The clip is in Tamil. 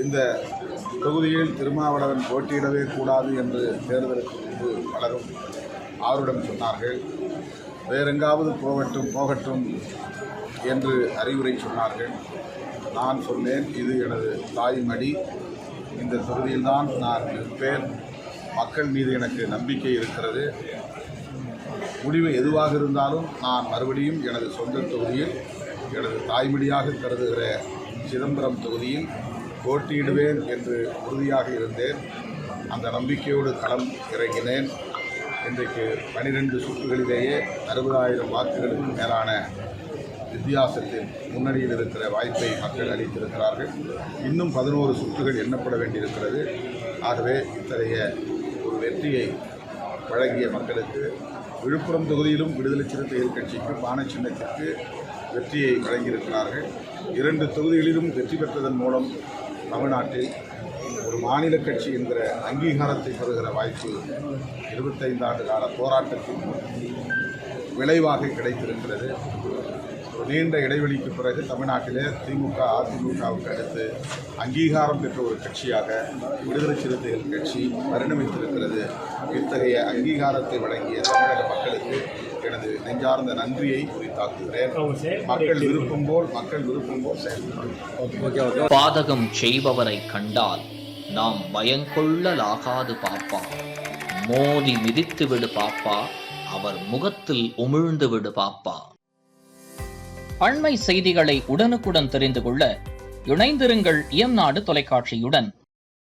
இந்த தொகுதியில் திருமாவளவன் போட்டியிடவே கூடாது என்று தேர்தலுக்கு முன்பு பலரும் ஆருடம் சொன்னார்கள். வேறெங்காவது போகட்டும் என்று அறிவுரை சொன்னார்கள். நான் சொன்னேன், இது எனது தாய்மடி, இந்த தொகுதியில்தான் நான் இருப்பேன். மக்கள் மீது எனக்கு நம்பிக்கை இருக்கிறது. முடிவு எதுவாக இருந்தாலும் நான் மறுபடியும் எனது சொந்த தொகுதியில், எனது தாய்மடியாக கருதுகிற சிதம்பரம் தொகுதியில் போட்டியிடுவேன் என்று உறுதியாக இருந்தேன். அந்த நம்பிக்கையோடு களம் இறங்கினேன். இன்றைக்கு 12 சுற்றுகளிலேயே 60,000 வாக்குகளுக்கு மேலான வித்தியாசத்தில் முன்னணியில் இருக்கிற வாய்ப்பை மக்கள் அளித்திருக்கிறார்கள். இன்னும் 11 சுற்றுகள் எண்ணப்பட வேண்டியிருக்கிறது. ஆகவே இத்தகைய ஒரு வெற்றியை வழங்கிய மக்களுக்கு, விழுப்புரம் தொகுதியிலும் விடுதலை சிறுத்தைகள் கட்சிக்கு பானை சின்னத்திற்கு வெற்றியை வழங்கியிருக்கிறார்கள். 2 தொகுதிகளிலும் வெற்றி பெற்றதன் மூலம் தமிழ்நாட்டில் ஒரு மாநில கட்சி என்கிற அங்கீகாரத்தை பெறுகிற வாய்ப்பு 25 ஆண்டு கால போராட்டத்தின் விளைவாக கிடைத்திருக்கிறது. ஒரு நீண்ட இடைவெளிக்கு பிறகு தமிழ்நாட்டிலே திமுக அதிமுகவுக்கு அடுத்து அங்கீகாரம் பெற்ற ஒரு கட்சியாக விடுதலை சிறுத்தைகள் கட்சி பரிணமித்திருக்கிறது. இத்தகைய அங்கீகாரத்தை வழங்கிய தமிழக மக்களுக்கு எனது நெஞ்சார்ந்த நன்றியை உரித்தாக்குகிறேன். மக்கள் விருப்பம் போல் செயல்படுவார்கள். பாதகம் செய்பவரை கண்டால் நாம் பயங்கொள்ளலாகாது பாப்பா, மோதி மிதித்து விடு பாப்பா, அவர் முகத்தில் உமிழ்ந்து விடு பாப்பா. அண்மை செய்திகளை உடனுக்குடன் தெரிந்து கொள்ள இணைந்திருங்கள் இயம்நாடு தொலைக்காட்சியுடன்.